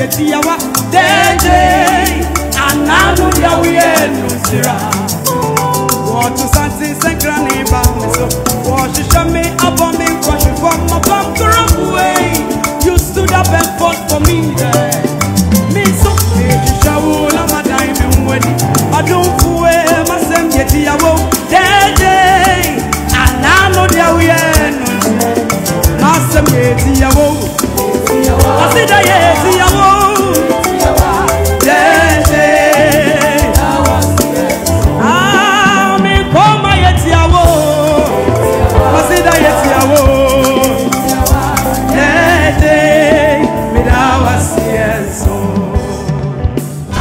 yetiawa dede ananu ya wienu sira what to santi senkrani ba so what you show me above me crush from my bum away you stood up and fought for me me so you show na my diamond wedding I don't fool my sem yetiawa dede ananu ya wienu masem yetiawa I see that yetiawa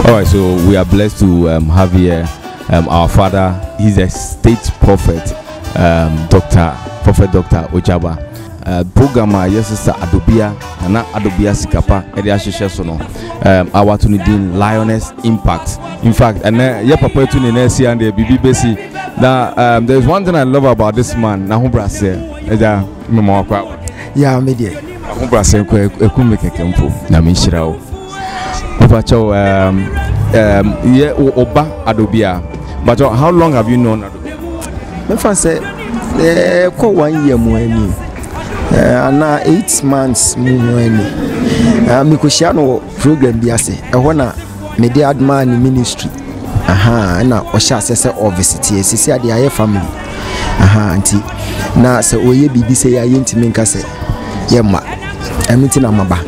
Alright, so we are blessed to have here our father. He's a state prophet, Prophet Dr. Ojaba. Program yes sister Adobea and Adobea Sikapa Ediashe Sono. Our Tunidin Lioness Impact. In fact, and papa tuni nesi and the BBC. Now there's one thing I love about this man. Nahumbra say, yeah, media. Nahumbra say ekumeke kempo na minshirao. Pacho yeah Oba Adobea. But how long have you known Adobea? My friend say 1 year more ni. Ana 8 months muweni mikushano program biase ehona media adman ministry na osha sese office tie sisi ade aye family anti na se oye bibi se ya yentimi nka se yema emiti na maba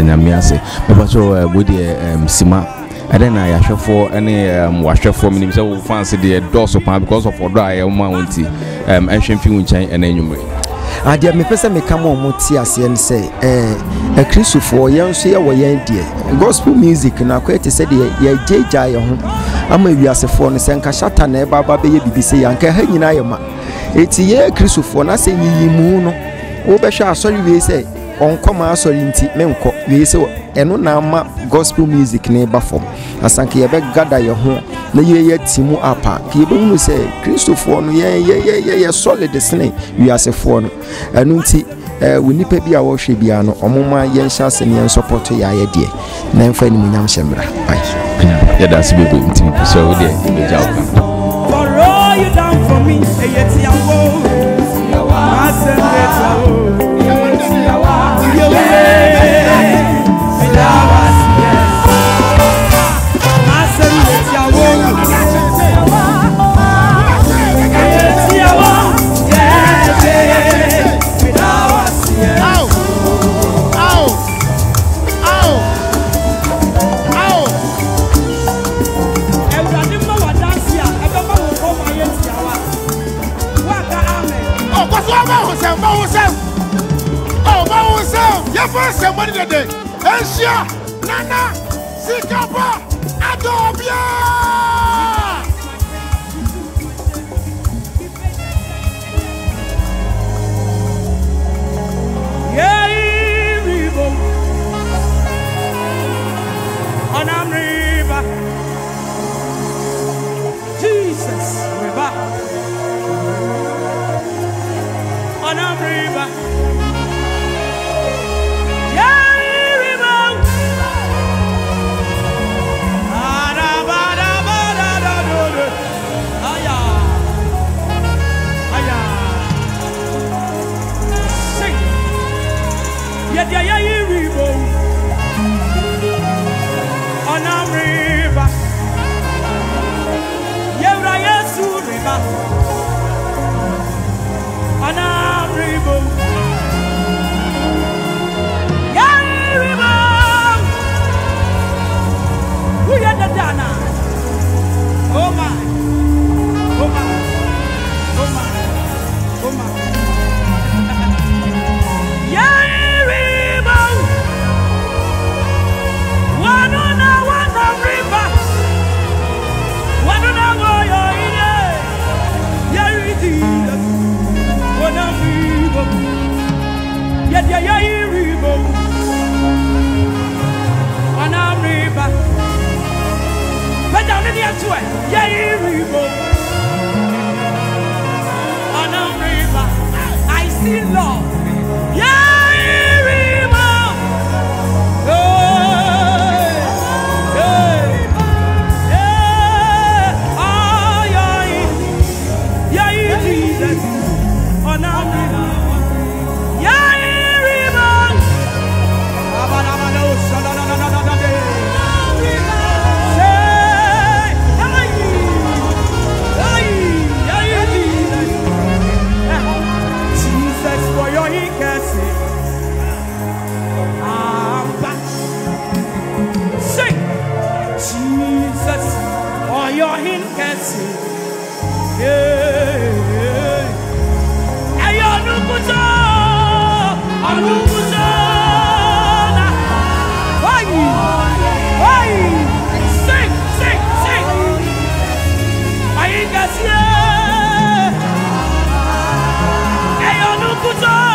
nyame ase mebacho bodi sima and na ya hwefo ene wahwefo minim se wo fancy de doso pan because of odo aye ma wonti enhwemfi wunchan ene nyumre adia me pese me come on moti ase ne say a Christopher yen so ye wo yen die gospel music na kwete se de ye jeja ye ho ama wiasefo no se nka shata na e baba be ye bibise ya nka ha nyina ye ma eti ye Christopher na se yiyimu no wo be hwa asori we say onkoma asori nti me nko we say eno na ama gospel music na e ba fom asanka ye be gada ye ho na ye timu apa ki be hunu say Christopher no ye solid sene wiasefo no enu nti we nipa bia wo hwe bia no omoma ye nhyase ne en support ya ye de na emfa ni munyam hyemra bye yeah that's big nti so we dey be jaw kan for all you down for me eyeti awo Somebody today, Asia, Nana, Sikapa, Adobea. Yeah, river, on a river, Jesus, river, on a river. Yeah, river on a river. Yeah, river on a river. Yeah, river. Who you the Dana? Oh my, oh my, oh my, oh my. Yeah. Yeah, river on a river. But down in the other yeah, river on a river. I see love. Yeah, river. Oh. your hin can see. Yeah. Ayonukuta. Anukuta. Why? Sing. I ain't got you. Ayonukuta.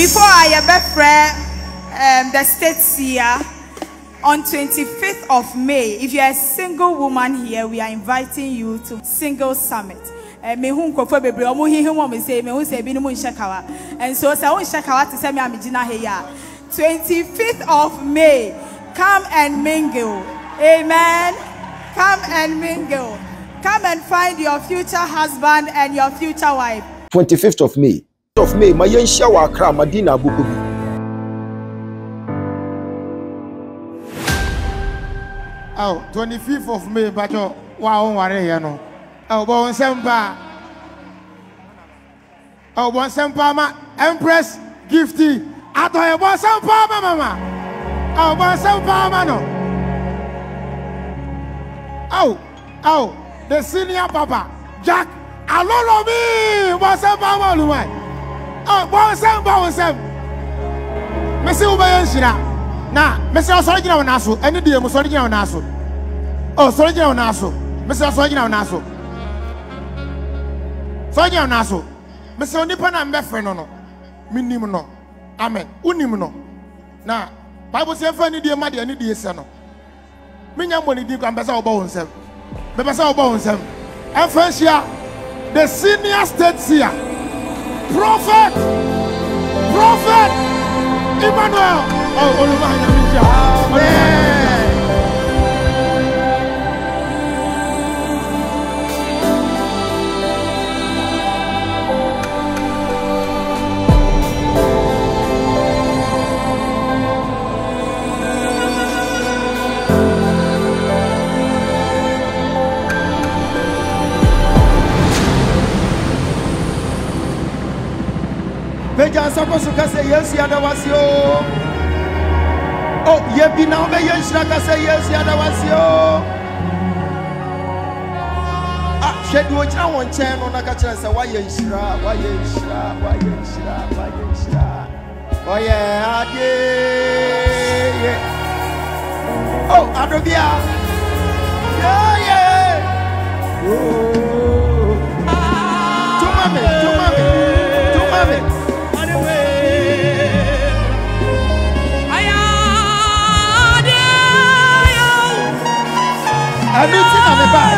Before I befriend the state seer on 25th of May, if you're a single woman here, we are inviting you to Single Summit. Me hun kofo bebre omo hihi mo me say me hu say bi no mo nshakawa. And so say won nshakawa to say me amigina he ya. 25th of May, come and mingle. Amen. Come and mingle. Come and find your future husband and your future wife. 25th of May. My yen shawa Accra Madina Bukubi. Oh, 25th of May, but wow, worry, no. Oh, bon sempa. Oh, bon sempa, ma Empress gifty. Adobea, bon sempa, mama. Oh, bon sempa, mano. Oh, the senior papa, Jack. Alolo me, bon sempa, mama. Oh, bon sempa. Messi ubayen shira. Na, Messi osojina onaso. Any day, musojina onaso. Oh, sojina onaso. Messi osojina onaso. Soja naso. Mese onipa na mbefre no. Minim no. Amen. Unim no. Na Bible say fa ni die ma de ni die se no. Minya mo ni di kwa mbesa obo wonsem. Bebesa obo wonsem. Enfansia the senior state seer. Prophet Emmanuel. Oh, Olumanya Misha. Amen. Veja Sakosuka say yes, Yadawasio. Oh, Yebi now, Yashaka say yes, Yadawasio. Ah, shed which I want channel on a catcher say, why Yashra. Oh, yeah, oh, Adobea. Yeah. Oh, to mommy. Everything on the back.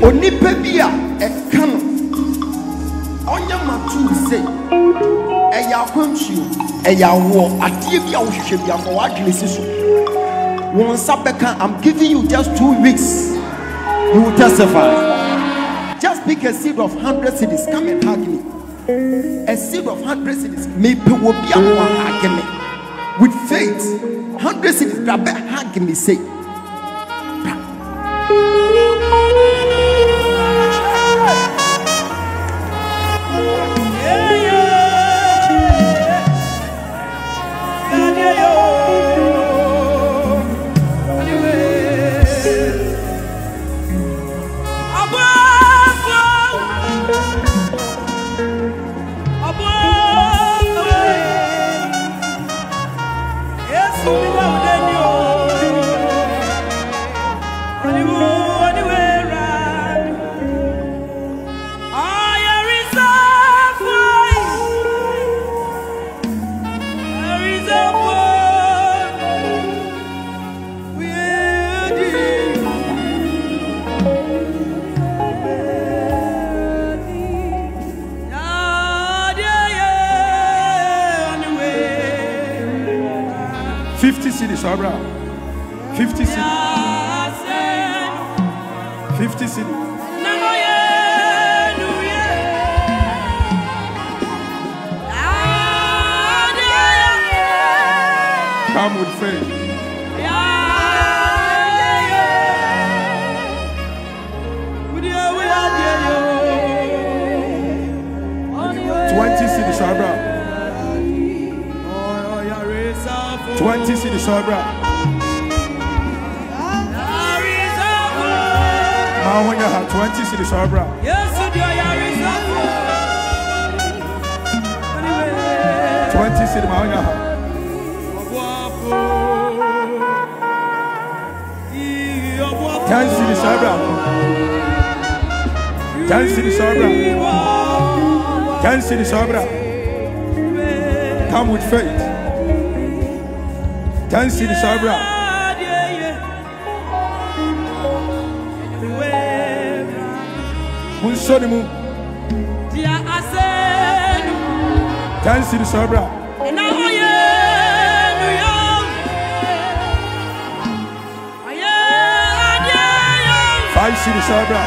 Onipebia ekano onya matu say eya kwantio eya wo adie bia wo hwehwe bia for wadwene siso won sabeka. I'm giving you just 2 weeks, you will testify. Just pick a seed of 100 cities, come and hug me. A seed of 100 cities, maybe will be a hug me with faith. 100 cities, grab a hug me, say 50 cedis, Abra. 50 cedis. 50 cedis. Come with faith. 20 cedis, Abra. 20 cedis, Abra. When you have 20 cedis, Abra. Yes, 20 cedis, when you have. 10 cedis, Abra. 10 cedis, Abra. 10 cedis, Abra. Come with faith. 10 cedis, Abra. 10 cedis, Abra. 5 cedis, Abra.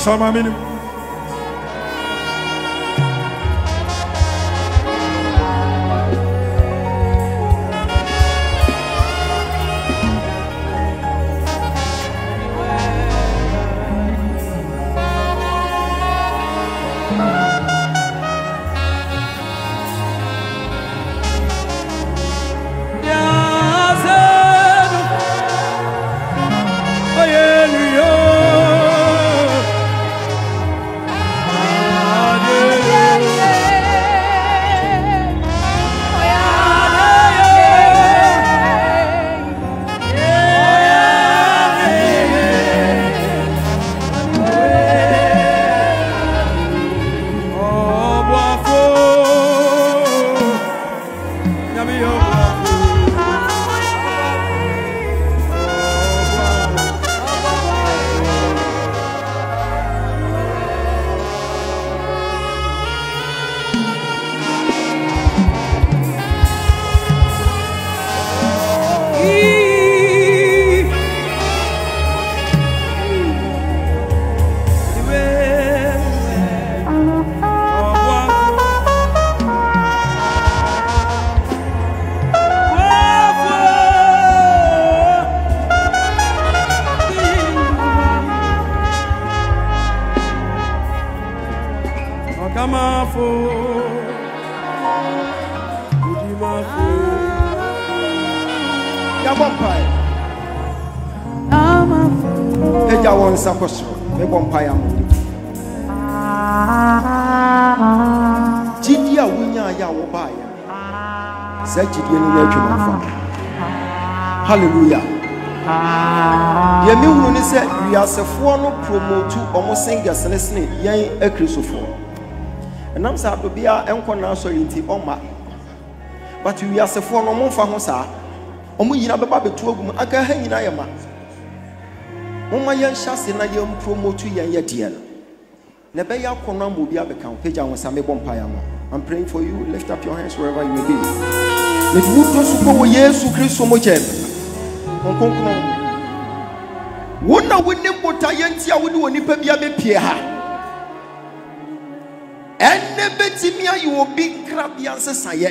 Some minute. Hallelujah. Yemi wuni se wiasefo no promote omo singers listening yen akrisofo. Enam sa Adobea enko na so yinti oma. But wiasefo no mo fa ho sa. Omo yina beba betu agum aka ha yina yema. Moma yen hyase na yen promote yen ye de no. Na be ya kono mo bi abeka ho pagya ho sa me bompa ya mo. I'm praying for you. Lift up your hands wherever you may be. Let you go support Jesus Christ so much. Wona woni botayanti a woni onipa bia be pie ha. Enne betimi ayi obi krabia nsesaye.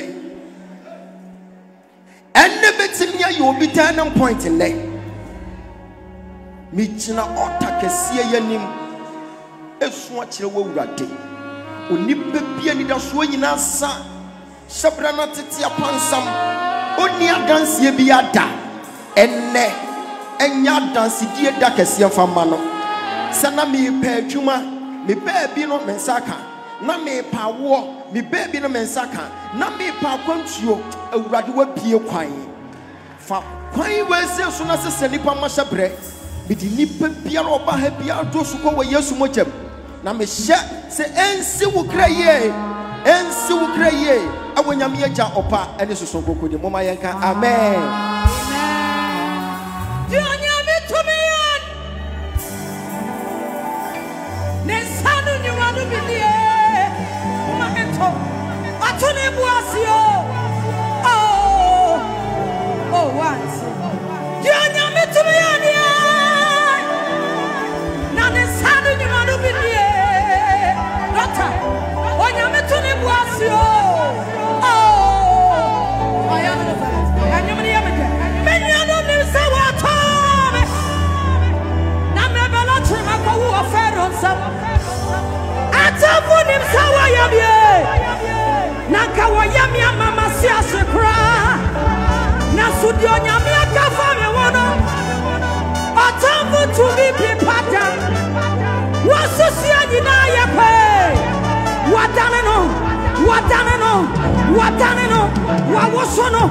Enne betimi ayi obi turning point in there. Mi china otakesie yanim esu akire wawurade. Onipa bia ni da so nyina sa Sabrana tete apansam oni agansie bi ada enne enya dansidie da kese mfama no sana me pa adwuma me baabi no mensaka na me pa wo me baabi no mensaka na me pa kwantuo awurade wa pie kwan fa kwan we se so na se nipa ma hyebre me di nipa biara oba ha bia do so ko wo Yesu mogyam na me hye se ensi wo kraye awonyame agya opa ene soso kokodi moma yenka amen. Dionyame tumian nesanu nyuanu bidie umameto atune buasio oh what Dionyame tumian na nesanu nyuanu bidie dota onyame tune buasio Atafunim sawa yamye Naka wayami mama siase kra Na sudio nyami akafa me wono Atafu tumi pipata Wasusia nyina yepe Wadaneno Wawosono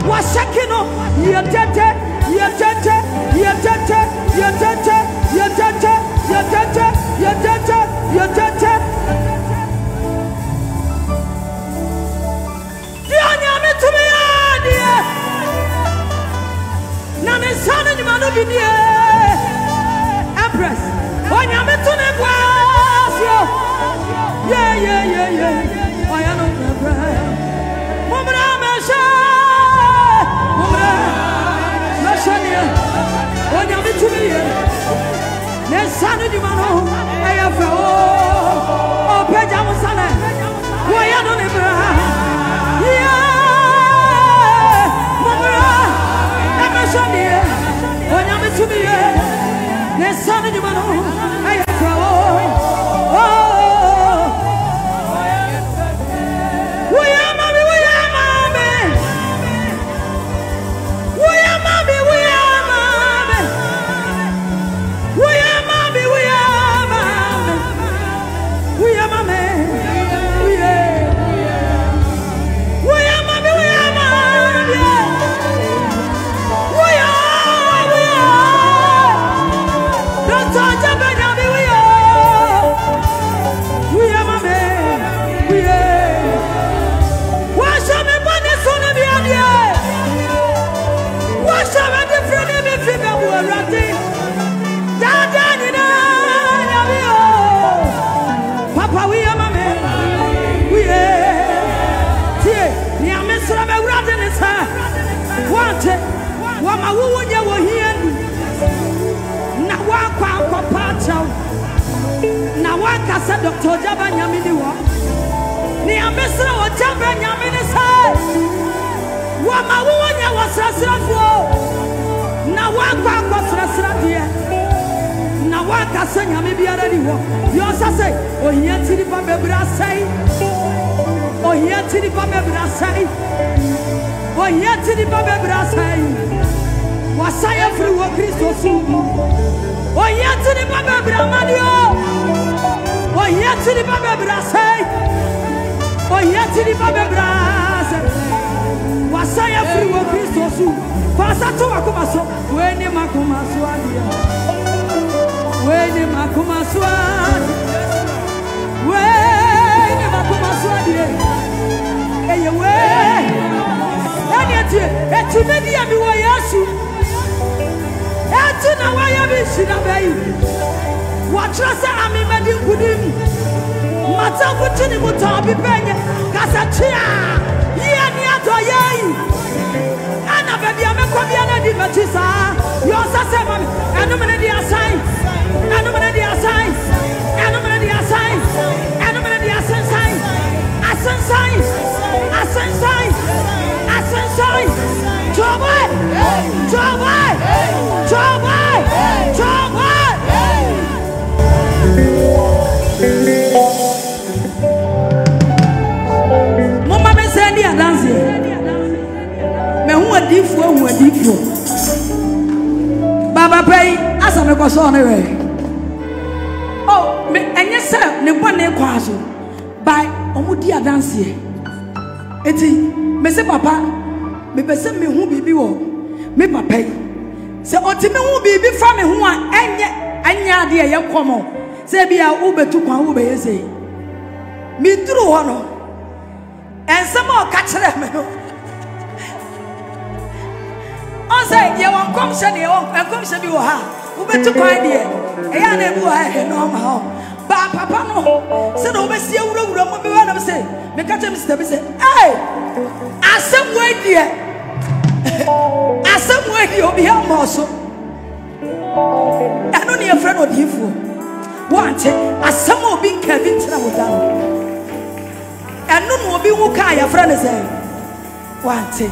Washakino Yetete Dionyame tumiadie na nesane ni manu bidie Empress onyame tune bwasio yeah oyano mumra mesha onyame tumiye nesane ni manu ayafa o peja musale oyano ni bra onyame tumiye nesane ni manu ayafa na wakasa Dr. Jaba nyamini wa ni amesra wa Jaba nyamini sa wa mawunya wasrasrafo na wakwa srasrafie na wakasa nyami biara ni wo yo sase ohia tiri pa bebrasai wasaya fru wo Kristo subu ohia tiri pa bebramadio ohia tiri pa bebrasai ohia tiri pa bebrasai wasaya fru wo Kristo subu pasa to wakumaso weni makumaso adia weni makumaso adia eye we ani eti medi ya mi wo Yesu eti na wa ya bi sina bai wa trasa ami medi kudim mata kutini mutabi penye kasa tia ye ni ato yei ana baby amekwa bia na di matisa yo sase mami enu mene di asai Mama me sendi adansi me hu adifo pay as a was on away. Oh, and yes, sir, the one name quaso by Omudia dance here. Eti, Mr. Papa, me person me who be wo, me papa. Se otime who be from me who are anya dear young common. Say be a ube to one ube say. Me through one. And some more catch them. I say, you won't come, Shady, and come, Shady, you have. Ube to quiet dear. I never had no more. But Papa, no. Said over see you, Roman, say, make a time step, say, hey, I some way, dear. I some way, you'll be home also. I don't need a friend of you for. Want it, as some will be Kevin Travel. And none will be who can your friend say. Want it,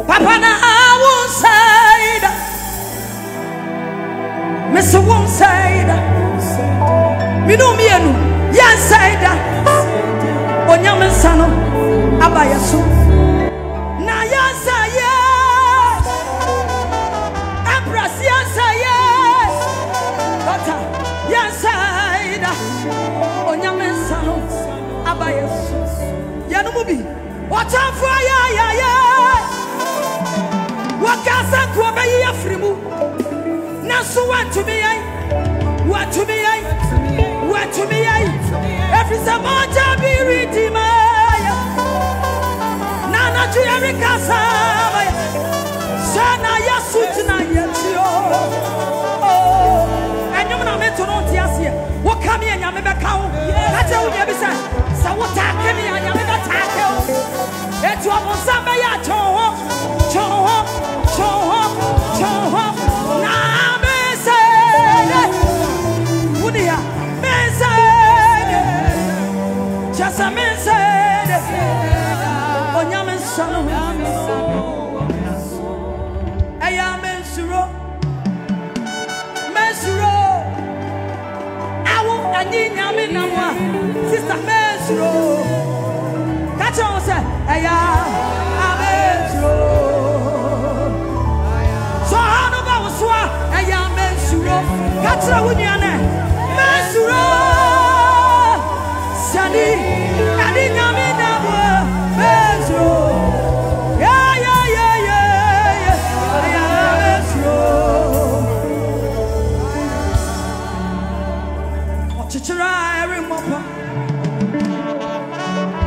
Papa, now I won't say that. Mr. won't say that. Me know me anu. Yes, say that. Onyamen sano abayasu. Na yes, yes. Empress, yes, yes. Daughter, yes, say that. Onyamen sano abayasu. Yanu mubi. What time for ya? What can say to obey ya frimu? Nasu want to be what to be what to be every Samoja be redeemer. Nana to Erica Sama Sana Yasutna Yatio. And you're not meant to know Tiasia. What come here and Yamaka? That's how we have said. So what time me and Yamaka tackle? It's what was Samaya Choho. Now, Mudia, just a message. Onyamen sano, I am Mensuro. I won't need Yaminamwa, Sister Mensuro. Catch on, sir. I am Mensuro. So, how about Swa? I am Mensuro. Catch a Wuniane. Mensuro. Sani. Adi Yamina. Mensuro. Yeah. I am Mensuro. What you try, remember.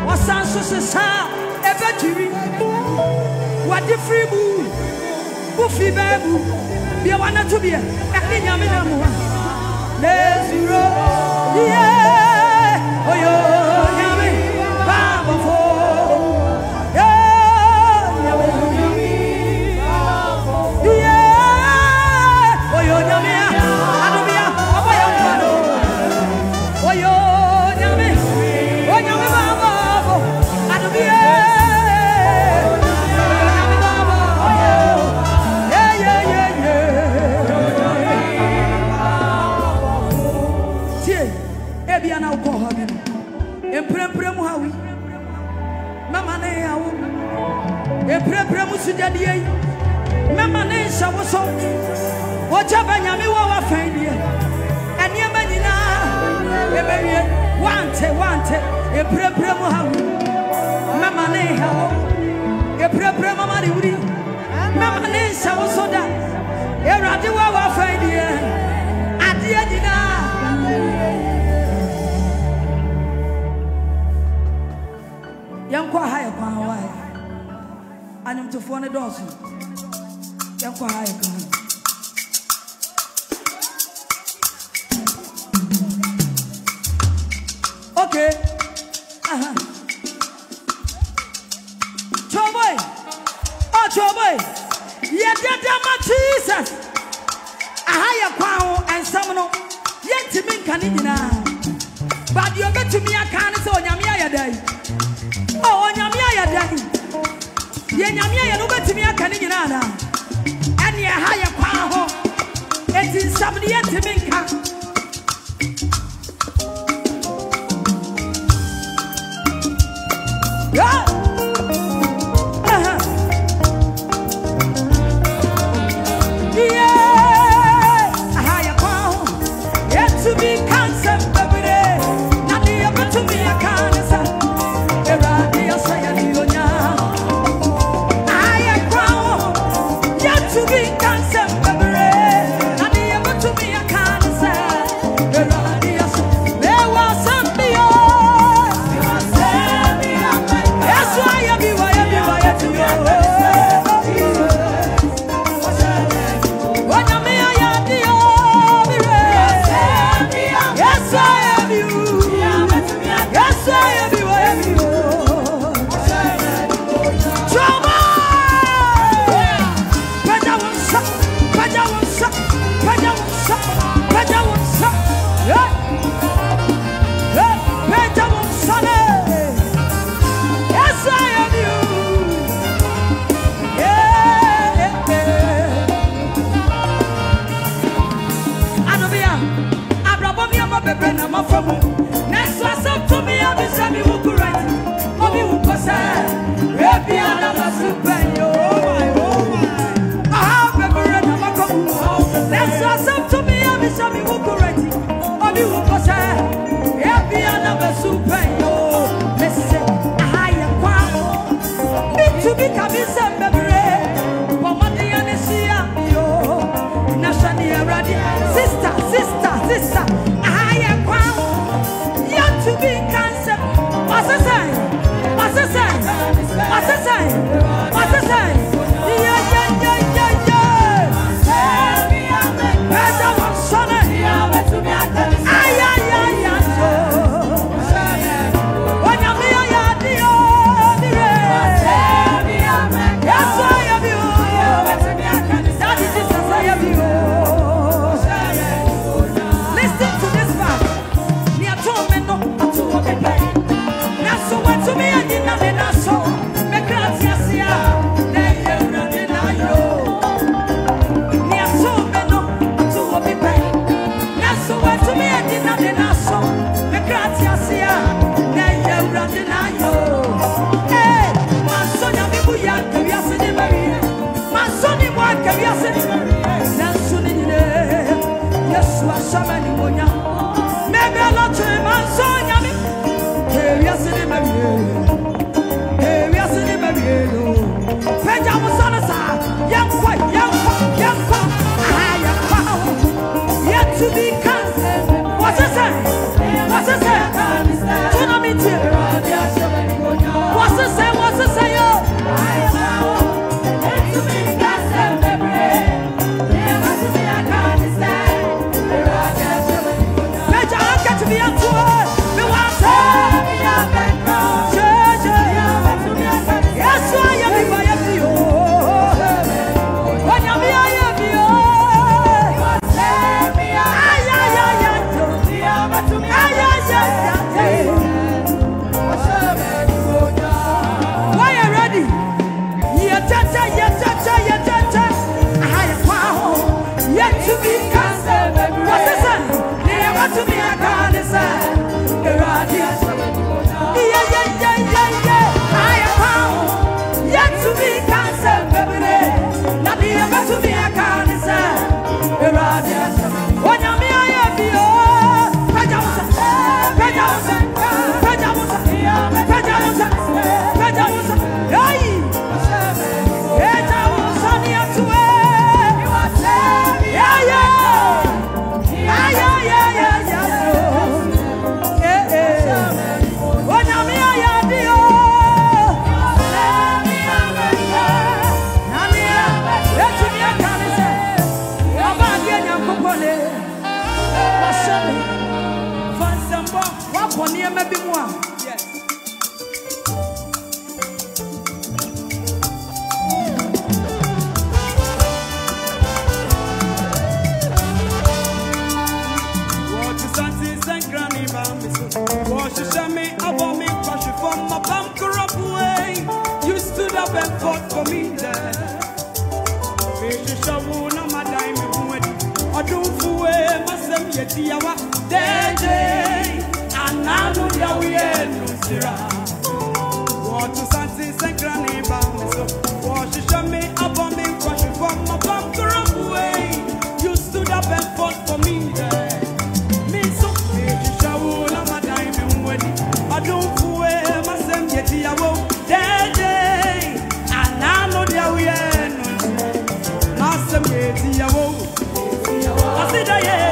What's answer says, what the free boo, Buffy babu, be a one to be a Yamina. Let's roll, yeah, oh, Yami, Baba, yeah, oh, Yami, Adobea, oh, Yami, Baba, Adobea. Empress Muhawi, Mamma Neo, Empress Sudia, Mamma Nesha was so. Whatever Yamiwa find here, and Yamanina, want it, Empress Muhawi, Mamma Neo, Empress Mamma Uri, Mamma Nesha was so that Eradiwa find here, Adiadina. Young higher power, and I'm to phone a dozen. Young higher power. Okay. Choboy. Oh, Choboy. Yeah, Jesus. A higher power and someone yet to me canina. But you bet to me, I can't so Yamia day. Oh, Yamia day. Yamia, no bet to me, I can't. And your higher power. It is somebody yet to me. Yeah. Yeah. I said,